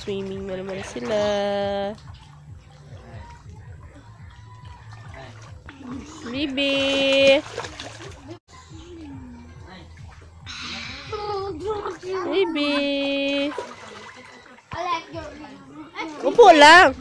Nag-swimming na naman sila. Bibi! Bibi! Upo lang!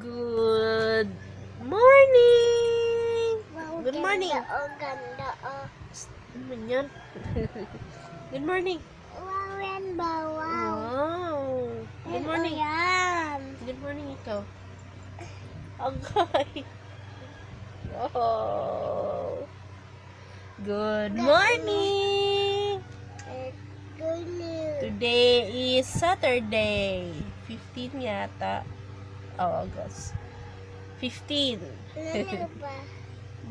Good morning! Good morning! Ano yan? Good morning! Wow! Good morning! Good morning ikaw. Okay. Oh. Good morning! Today is Saturday. 15 yata. Oh, August. 15.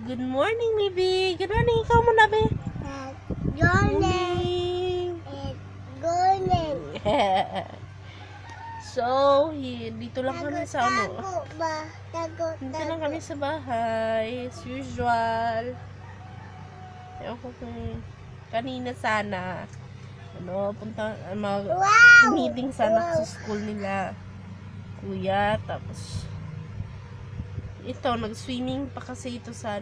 Good morning, baby. Good morning. Ikaw muna, be. So, dito lang kami sa ano. Dito lang kami sa bahay. As usual. Ewan ko kung kanina sana. Meeting sana sa school nila. Kuya, tapos ito, nag-swimming pa kasi ito sa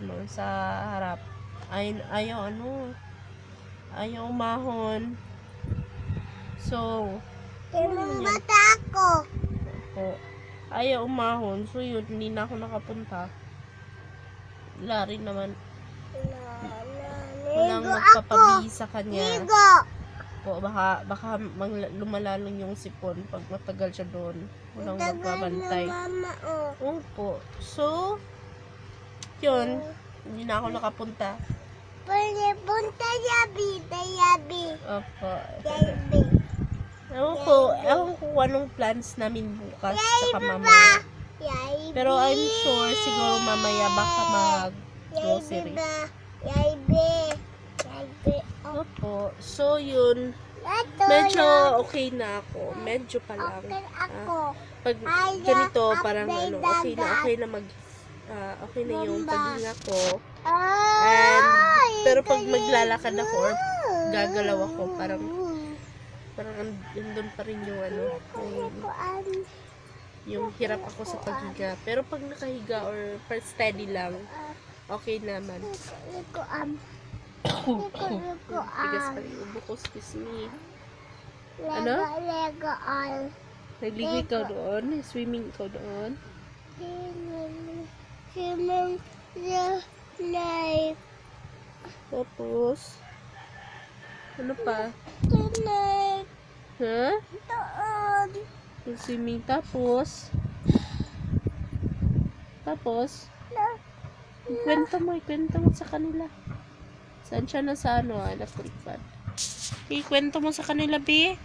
harap. Ayaw umahon. So, bata ako. Ayaw umahon. So, yun, hindi na ako nakapunta. Wala rin naman. Walang magpapabi sa kanya. Po, baka lumalang yung sipon pag matagal siya doon. Walang magbabantay. Opo. So, yun. Hindi na ako nakapunta. Punta yabi. Opo. Yabi. Ewan ko anong plans namin bukas tsaka mamaya. Pero I'm sure siguro mamaya baka mag-grocery. Opo. So, yun. Medyo okay na ako. Medyo pa lang. Pag ganito, parang okay na okay na yung paghinga ko. Pero pag maglalakad ako or gagalaw ako, parang andun pa rin yung yung hirap ako sa paghiga. Pero pag nakahiga or per steady lang, okay naman. Tigas pa rin ubo ko, excuse me. Ano? Nagligo ikaw doon? Swimming ikaw doon? Tapos, ano pa? Ha? Swimming tapos? Ikwento mo sa kanila. Saan siya na sa electric fan? Ikwento mo sa kanila, B.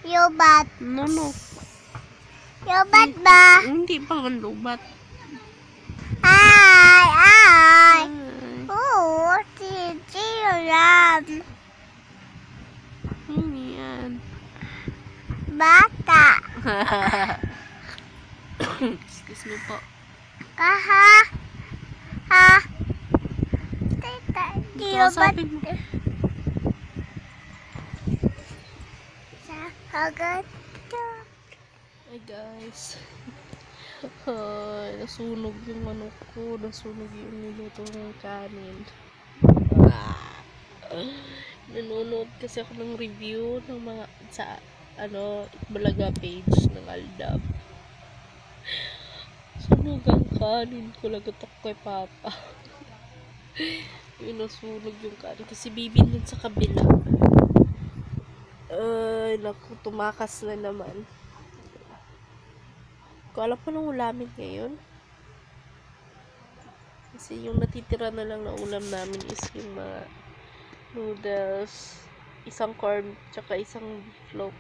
Yobat. No. Yobat ba? Hindi pa ang lubat. Ay. Oo, yan. Hindi yan. Bata. Excuse me po. Yobat. Agad. Hi guys. Nasunog yung ko. Nasunog yung niluto ng kanin. Nanonood kasi ako ng review ng mga sa Bulaga page ng Aldab. Sunog ang kanin ko. Lagot ako kay Papa. Nasunog yung kanin kasi bibin dun sa kabila. Naku, tumakas na naman. Ko alam pa nang ulamin ngayon. Kasi yung natitira na lang na ulam namin is yung mga noodles, isang corn, tsaka isang beef loaf.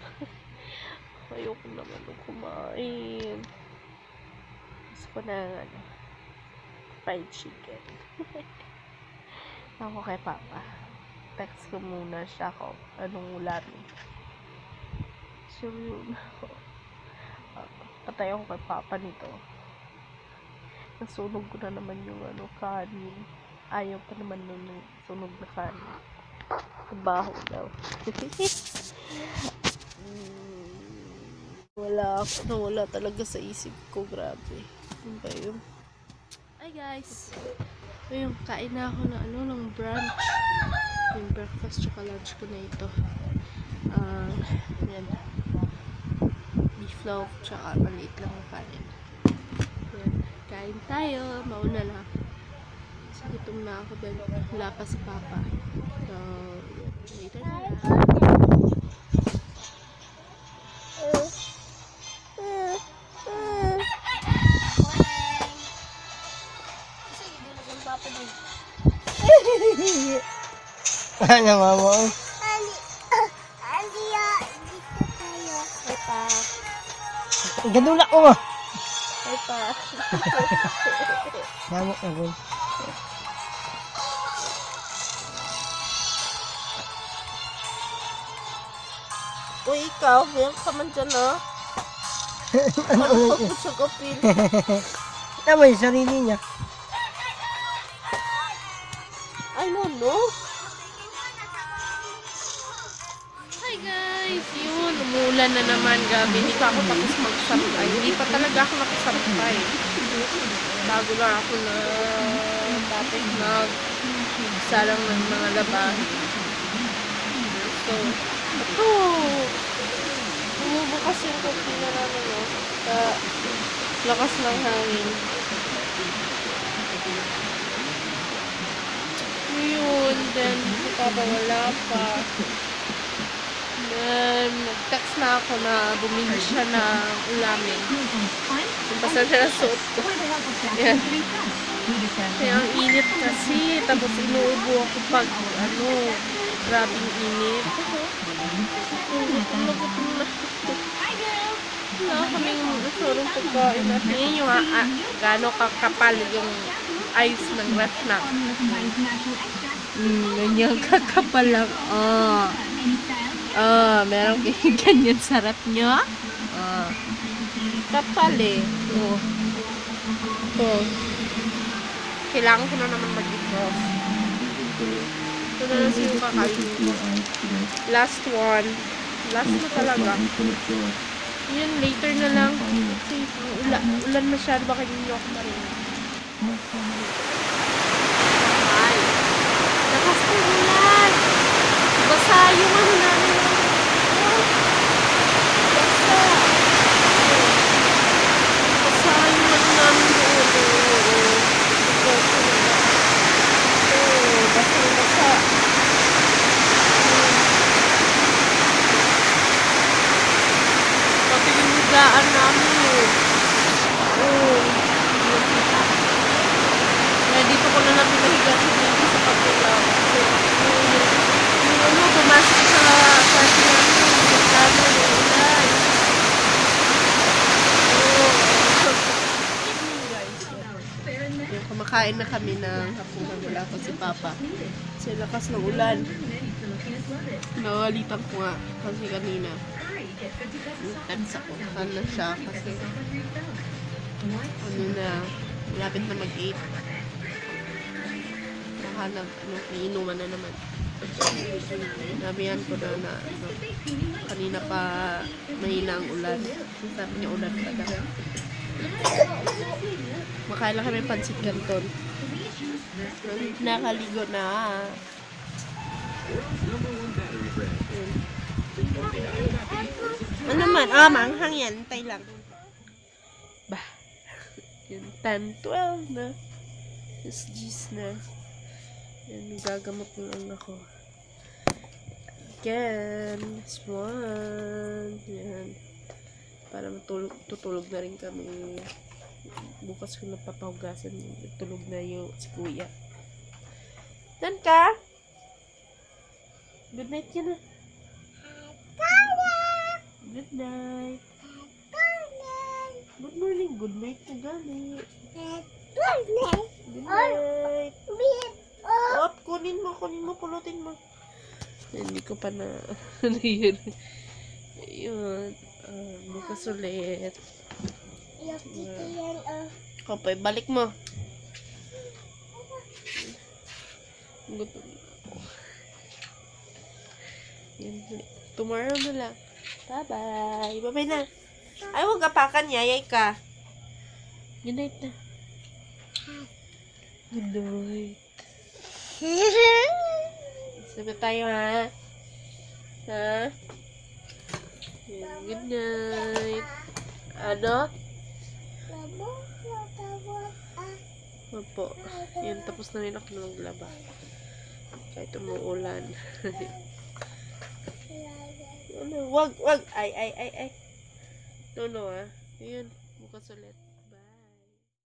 Ayoko naman kumain. Gusto ko na fried chicken. Ako kay Papa. Text ko muna siya kung anong ulamin. So yun. Patay ako kay Papa nito. nasunog ko na naman yung kanin. Ayaw pa naman nun ng sunog na kanin. Baho daw. Nawala talaga sa isip ko. Grabe. Ano ba yun? Hi guys! Ayun, kain na ako ng brunch. Yung breakfast tsaka lunch ko na ito. Yan. Beef loaf tsaka maliit lang ang kanin. Yan. Kain tayo. Mauna na. Kasi gutom na ako dahil wala pa si Papa. So, yan. Later na lang. Ano mama? Dito tayo. Hi, Pa. Gadula ko mo. Hi, Pa. Namo ako. Uy, ikaw. Ganyan ka man dyan, ha? Ano ko sa kapil? Tama yung sarili niya. I don't know. Hi guys! Yun, umulan na naman gabi. Hindi pa ako tapos magsampay. Hindi pa talaga ako nakasampay. Bago na ako na tapos mag-isa lang ng mga labahin. So, ito. Bumubukas yung kapila namin, no? Sa lakas ng hangin. Yun, then si Papa wala pa. Then, nag-text na ako na bumili siya ng ulamin. Basta siya na suot ko. Yan. Kaya ang init kasi, tapos inuubo ako pag, grabing init. Gutom na. Wala kaming surong pagkain natin. Yun yung gano'ng kakapal yung ice ng ref na. Ganyan kakapal lang. Meron kayong ganyan sa ref nyo. Kapal eh. Kailangan ko na naman mag-defrost. Ito na lang siya yung kakainin ko. Last one. Last na talaga. Yun, later na lang. Kasi ulan masyado. Baka hindi ako marinig. Ay. Lakas ng ulan. Basa yung namin. Basa. Basa yung namin doon. Basa. Pati yung higaan namin. Dito ko na lang pinahiga si Baby sa kapila. Kasi pumasok sa party namin. Nagkano yung ulan. Yung kumakain na kami ng hapunan. Wala pa si Papa. Kasi lakas ng ulan. Nawalitan ko nga. Kasi kanina. Tense ako. Ano siya. Kasi malapit na mag-8. May inuman na naman. Nabihan ko na kanina pa mahina ang ulan. Sabi niya ulan pa daw. Makain lang kami pansit canton. Nakaligo na. Ano naman? Manghang yan. Tay lang. Bah. Yun, 10-12 na. SGs na. Yan, gagamot na lang ako. Again, this one. Yan. Para tutulog na rin kami. Bukas ko napapahugasan. Tulog na yung si Kuya. Dan ka? Good night ka na. Good night. Good morning. Good night na gani. Good night. Op, kunin mo, pulutin mo. Hindi ko pa na, yun. Yun. Bukas ulit. Kapay, balik mo. Gutom na ako. Yan. Tomorrow na lang. Bye-bye. Bye-bye na. Ay, huwag apakan. Yayay ka. Good night na. Good night. Sabi tayo, ha? Ha? Yan, good night. Ano? Opo. Yan, tapos na rin ako na maglaba. Kahit umuulan. Ano? Wag. Ay. No, ah. Ayun. Bukas ulit.